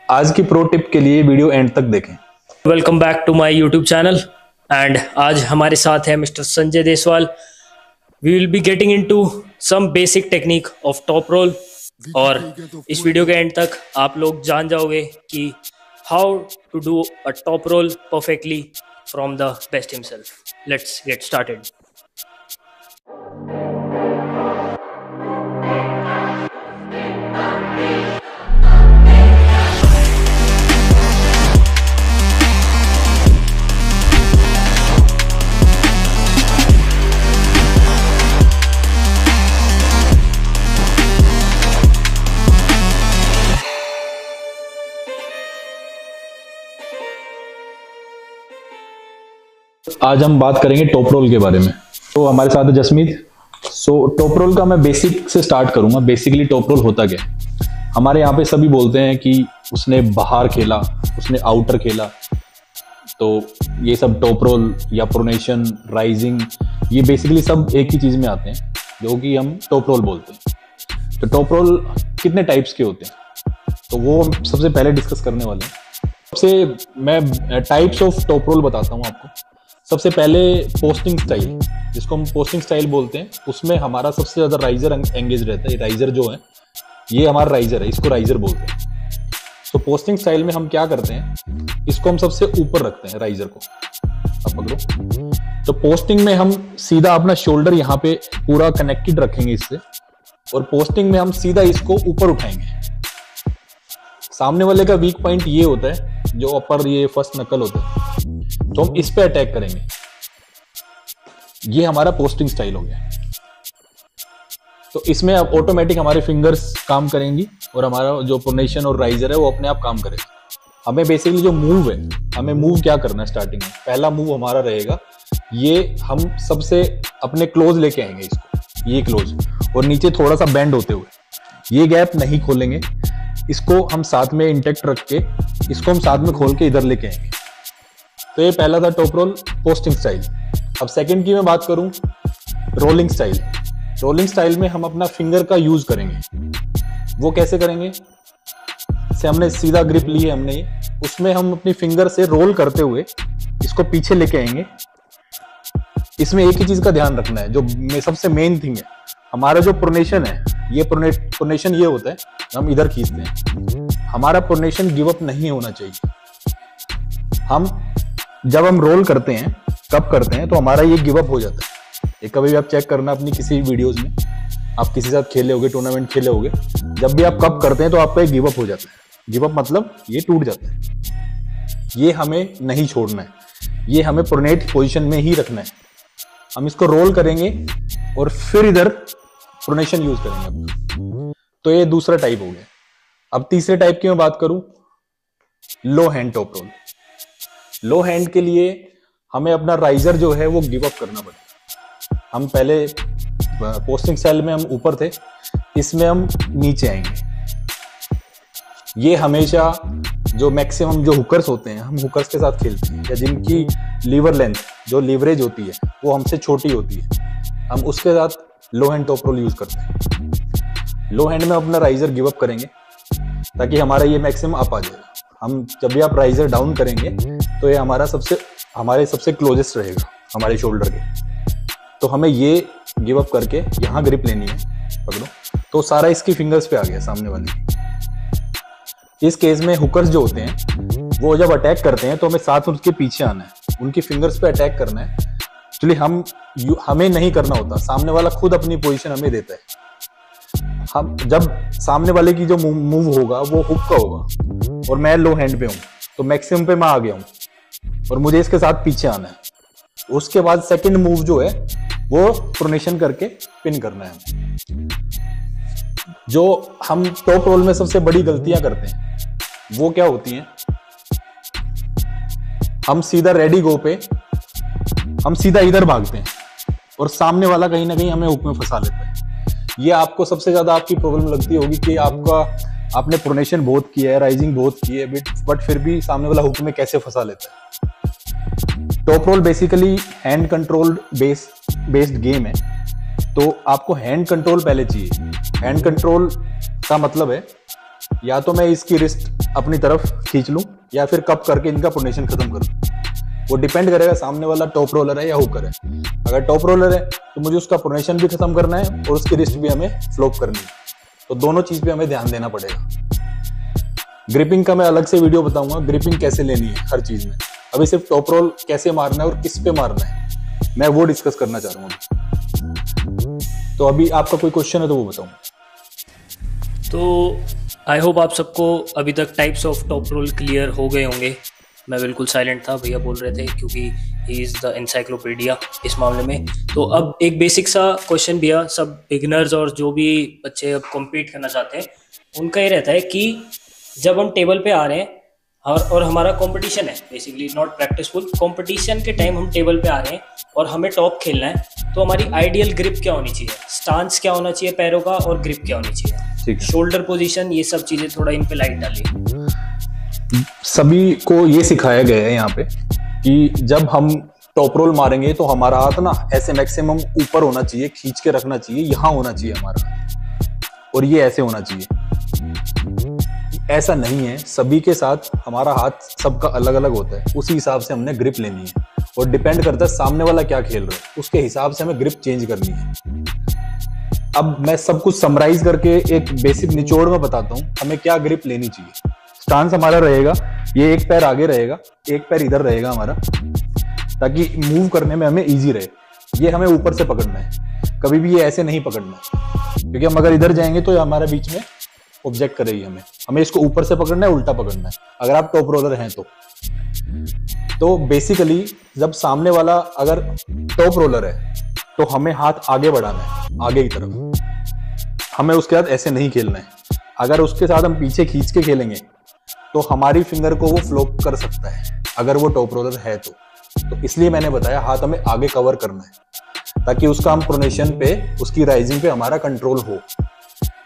आज की pro tip के लिए वीडियो एंड तक देखें। Welcome back to my YouTube channel and आज हमारे साथ है mister Sanjay Deswal. We will be getting into some basic technique of top roll और इस वीडियो के एंड तक आप लोग जान जाओगे कि how to do a top roll perfectly from the best himself. Let's get started. आज हम बात करेंगे टॉप रोल के बारे में। तो हमारे साथ है जसमीत। टॉप रोल का मैं बेसिक से स्टार्ट करूंगा। बेसिकली टॉप रोल होता क्या है? हमारे यहाँ पे सभी बोलते हैं कि उसने बाहर खेला, उसने आउटर खेला, तो ये सब टॉप रोल या प्रोनेशन, राइजिंग, ये बेसिकली सब एक ही चीज में आते हैं जो कि हम टॉप रोल बोलते हैं। तो टॉप रोल कितने टाइप्स के होते हैं तो वो हम सबसे पहले डिस्कस करने वाले हैं। सबसे मैं टाइप्स ऑफ टॉप रोल बताता हूँ आपको। सबसे पहले पोस्टिंग स्टाइल, जिसको हम पोस्टिंग स्टाइल बोलते हैं, उसमें हमारा सबसे ज्यादा राइजर एंगेज रहता है। राइजर जो है ये हमारा राइजर है, इसको राइजर बोलते हैं। तो पोस्टिंग स्टाइल में हम क्या करते हैं, इसको हम सबसे ऊपर रखते हैं राइजर को। अब पकड़ो। तो पोस्टिंग में हम सीधा अपना शोल्डर यहाँ पे पूरा कनेक्टेड रखेंगे इससे, और पोस्टिंग में हम सीधा इसको ऊपर उठाएंगे। सामने वाले का वीक पॉइंट ये होता है, जो अपर ये फर्स्ट नकल होता है, तो हम इस पे अटैक करेंगे। ये हमारा पोस्टिंग स्टाइल हो गया। तो इसमें अब ऑटोमेटिक हमारे फिंगर्स काम करेंगी और हमारा जो प्रोनेशन और राइजर है वो अपने आप काम करेगा। हमें बेसिकली जो मूव है, हमें मूव क्या करना है स्टार्टिंग में, पहला मूव हमारा रहेगा ये, हम सबसे अपने क्लोज लेके आएंगे इसको, ये क्लोज, और नीचे थोड़ा सा बेंड होते हुए, ये गैप नहीं खोलेंगे, इसको हम साथ में इंटेक्ट रख के इसको हम साथ में खोल के इधर लेके आएंगे। तो ये पहला था टॉप रोल, पोस्टिंग स्टाइल। अब सेकंड की मैं बात करूं, रोलिंग स्टाइल। रोलिंग स्टाइल में हम अपना फिंगर का यूज करेंगे। वो कैसे करेंगे? से हमने सीधा ग्रिप ली है हमने ये, उसमें हम अपनी फिंगर से रोल करते हुए इसको पीछे लेके आएंगे। इसमें एक ही चीज का ध्यान रखना है, जो सबसे मेन थिंग है, हमारा जो प्रोनेशन है, ये प्रोनेशन ये होता है, हम इधर खींचते हैं। हमारा प्रोनेशन गिव अप नहीं होना चाहिए। जब हम रोल करते हैं, कब करते हैं, तो हमारा ये गिव अप हो जाता है। ये कभी भी आप चेक करना अपनी किसी वीडियोस में, आप किसी के साथ खेले होगे, टूर्नामेंट खेले होगे, जब भी आप कब करते हैं तो आपका ये गिव अप हो जाता है। गिव अप मतलब ये टूट जाता है। ये हमें नहीं छोड़ना है, ये हमें प्रोनेट पोजीशन में ही रखना है। हम इसको रोल करेंगे और फिर इधर प्रोनेशन यूज करेंगे अपना। तो ये दूसरा टाइप हो गया। अब तीसरे टाइप की मैं बात करूं, लो हैंड टॉप रोल। लो हैंड के लिए हमें अपना राइजर जो है वो गिव अप करना पड़ेगा। हम पहले पोस्टिंग स्टाइल में हम ऊपर थे, इसमें हम नीचे आएंगे। ये हमेशा जो मैक्सिमम जो हुकर्स होते हैं, हम हुकर्स के साथ खेलते हैं, या जिनकी लीवर लेंथ, जो लीवरेज होती है वो हमसे छोटी होती है, हम उसके साथ लो हैंड टॉप रोल यूज करते हैं। लो हैंड में अपना राइजर गिव अप करेंगे ताकि हमारा ये मैक्सिमम अप आ जाएगा। हम जब भी आप राइजर डाउन करेंगे तो ये हमारे सबसे क्लोजेस्ट रहेगा हमारे शोल्डर के। तो हमें ये गिव अप करके यहाँ ग्रिप लेनी है, पकड़ो। तो सारा इसकी फिंगर्स पे आ गया सामने वाली। इस केस में हुकर्स जो होते हैं वो जब अटैक करते हैं तो हमें साथ उनके पीछे आना है, उनकी फिंगर्स पे अटैक करना है। एक्चुअली हमें नहीं करना होता, सामने वाला खुद अपनी पोजीशन हमें देता है। हम जब सामने वाले की जो मूव होगा वो हुक का होगा और मैं लो हैंड पे हूं, तो मैक्सिमम पे मैं आ गया हूं और मुझे इसके साथ पीछे आना है। उसके बाद सेकंड मूव जो है वो प्रोनेशन करके पिन करना है। जो हम टॉप रोल में सबसे बड़ी गलतियां करते हैं वो क्या होती हैं, हम सीधा रेडी गो पे हम सीधा इधर भागते हैं और सामने वाला कहीं ना कहीं हमें हुक में फंसा लेता है। ये आपको सबसे ज्यादा आपकी प्रॉब्लम लगती होगी कि आपने प्रोनेशन बहुत किया है, राइजिंग बहुत की है, बट फिर भी सामने वाला हुक में कैसे फंसा लेता है। Top roll basically hand control based game है, तो आपको हैंड कंट्रोल पहले चाहिए। हैंड कंट्रोल का मतलब है या तो मैं इसकी रिस्ट अपनी तरफ खींच लूं या फिर कप करके इनका प्रोनेशन खत्म कर दूं। वो डिपेंड करेगा सामने वाला टॉप रोलर है या हुकर है। अगर टॉप रोलर है तो मुझे उसका प्रोनेशन भी खत्म करना है और उसकी रिस्ट भी हमें फ्लोप करनी है, तो दोनों चीज पे हमें ध्यान देना पड़ेगा। ग्रिपिंग का मैं अलग से वीडियो बताऊंगा, ग्रिपिंग कैसे लेनी है हर चीज में। अभी सिर्फ टॉप रोल कैसे मारना है और किस पे मारना है मैं वो डिस्कस करना चाह रहा हूँ। तो अभी आपका कोई क्वेश्चन है तो वो बताऊं। तो आई होप आप सबको अभी तक types of top roll clear हो गए होंगे। मैं बिल्कुल साइलेंट था, भैया बोल रहे थे क्योंकि ही इज़ द एनसाइक्लोपीडिया इस मामले में। तो अब एक बेसिक सा क्वेश्चन भैया, सब बिगनर्स और जो भी बच्चे अब कॉम्पीट करना चाहते हैं उनका ये रहता है कि जब हम टेबल पे आ रहे हैं और हमारा कंपटीशन है, बेसिकली नॉट प्रैक्टिसफुल, कंपटीशन के टाइम हम टेबल पे आ रहे हैं और हमें टॉप खेलना है, तो हमारी आइडियल ग्रिप क्या होनी चाहिए, स्टांस क्या होना चाहिए पैरों का, और ग्रिप क्या होनी चाहिए, शोल्डर पोजीशन, ये सब चीजें थोड़ा इन पे लाइट डालिए। सभी को ये सिखाया गया है यहाँ पे कि जब हम टॉप रोल मारेंगे तो हमारा हाथ ना ऐसे मैक्सिमम ऊपर होना चाहिए, खींच के रखना चाहिए, यहाँ होना चाहिए हमारा, और ये ऐसे होना चाहिए। ऐसा नहीं है, सभी के साथ हमारा हाथ सबका अलग अलग होता है, उसी हिसाब से हमने ग्रिप लेनी है और डिपेंड करता है सामने वाला क्या खेल रहा है, उसके हिसाब से हमें ग्रिप चेंज करनी है। अब मैं सब कुछ समराइज करके एक बेसिक निचोड़ में बताता हूँ हमें क्या ग्रिप लेनी चाहिए। स्टांस हमारा रहेगा, ये एक पैर आगे रहेगा, एक पैर इधर रहेगा हमारा, ताकि मूव करने में हमें इजी रहे। ये हमें ऊपर से पकड़ना है, कभी भी ये ऐसे नहीं पकड़ना है, क्योंकि हम अगर इधर जाएंगे तो ये हमारे बीच में ऑब्जेक्ट करेगी। हमें इसको ऊपर से पकड़ना है, उल्टा पकड़ना है अगर आप टॉप रोलर हैं तो बेसिकली जब सामने वाला अगर टॉप रोलर है तो हमें हाथ आगे बढ़ाना है, आगे की तरफ, हमें उसके साथ ऐसे नहीं खेलना है। अगर उसके साथ हम पीछे खींच के खेलेंगे तो हमारी फिंगर को वो फ्लोप कर सकता है अगर वो टॉप रोलर है तो इसलिए मैंने बताया हाथ हमें आगे कवर करना है, ताकि उसका हम प्रोनेशन पे, उसकी राइजिंग पे हमारा कंट्रोल हो।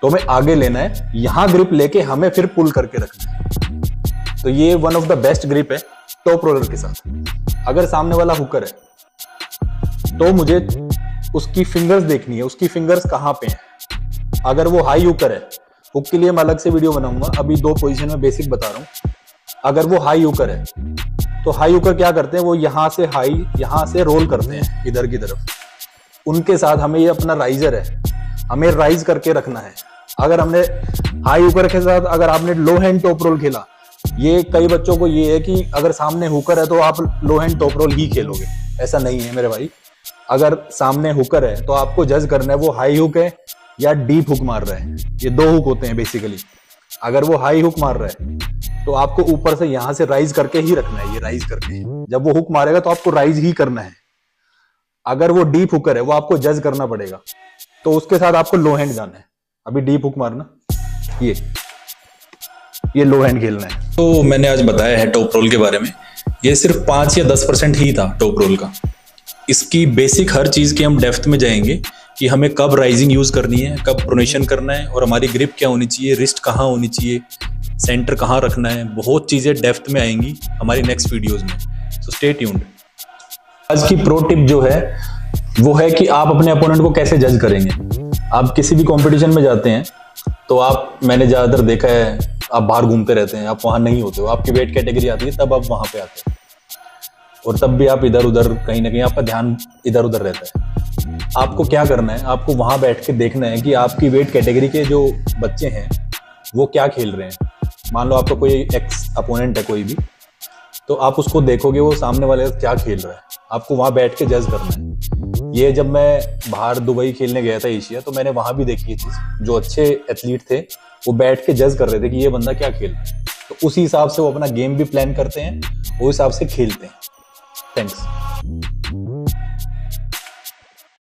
तो हमें आगे लेना है, यहां ग्रिप लेके हमें फिर पुल करके रखना है। तो ये one of the best grip है टॉप रोलर के साथ। अगर सामने वाला हुकर है तो मुझे उसकी फिंगर्स देखनी है, उसकी फिंगर्स कहां पे हैं। अगर वो हाई हुकर है, हुक के लिए मैं अलग से वीडियो बनाऊंगा, अभी दो पोजीशन में बेसिक बता रहा हूं। अगर वो हाई हुकर है तो हाई हुकर क्या करते हैं, वो यहां से हाई, यहां से रोल करते हैं इधर की तरफ। उनके साथ हमें ये अपना राइजर है, हमें राइज करके रखना है। अगर हमने हाई हुकर के साथ अगर आपने लो हैंड टॉप रोल खेला, ये कई बच्चों को ये है कि अगर सामने हुकर है तो आप लो हैंड टॉप रोल ही खेलोगे। ऐसा नहीं है मेरे भाई। अगर सामने हुकर है तो आपको जज करना है वो हाई हुक है या डीप हुक मार रहा है। ये दो हुक होते हैं बेसिकली। अगर वो हाई हुक मार रहा है तो आपको ऊपर से यहां से राइज करके ही रखना है, ये राइज करके। जब वो हुक मारेगा तो आपको राइज ही करना है। अगर वो डीप हुकर है वो आपको जज करना पड़ेगा, तो उसके साथ आपको लो हैंड जाना है। अभी डीप हुक मारना, ये लो हैंड खेलना है। तो मैंने आज बताया है टॉप रोल के बारे में। ये सिर्फ 5 या 10% ही था टॉप रोल का। इसकी बेसिक हर चीज की हम डेप्थ में जाएंगे कि हमें कब राइजिंग यूज करनी है, कब प्रोनेशन करना है, और हमारी ग्रिप क्या होनी चाहिए, रिस्ट कहाँ होनी चाहिए, सेंटर कहाँ रखना है। बहुत चीजें डेप्थ में आएंगी हमारी नेक्स्ट वीडियोस में। So stay tuned. आज की प्रो टिप जो है वो है कि आप अपने अपोनेंट को कैसे जज करेंगे। आप किसी भी कंपटीशन में जाते हैं तो आप, मैंने ज्यादातर देखा है, आप बाहर घूमते रहते हैं, आप वहां नहीं होते हो। आपकी वेट कैटेगरी आती है तब आप वहां पे आते हो, और तब भी आप इधर उधर, कहीं ना कहीं आपका ध्यान इधर उधर रहता है। आपको क्या करना है, आपको वहां बैठ के देखना है कि आपकी वेट कैटेगरी के जो बच्चे हैं वो क्या खेल रहे हैं। मान लो आपका कोई एक्स अपोनेंट है कोई भी, तो आप उसको देखोगे वो सामने वाले क्या खेल रहा है, आपको वहां बैठ के जज करना है। ये जब मैं बाहर दुबई खेलने गया था एशिया, तो मैंने वहां भी देखी ये चीज। जो अच्छे एथलीट थे वो बैठ के जज कर रहे थे कि ये बंदा क्या खेल रहा है, तो उसी हिसाब से वो अपना गेम भी प्लान करते हैं, उस हिसाब से खेलते हैं। थैंक्स।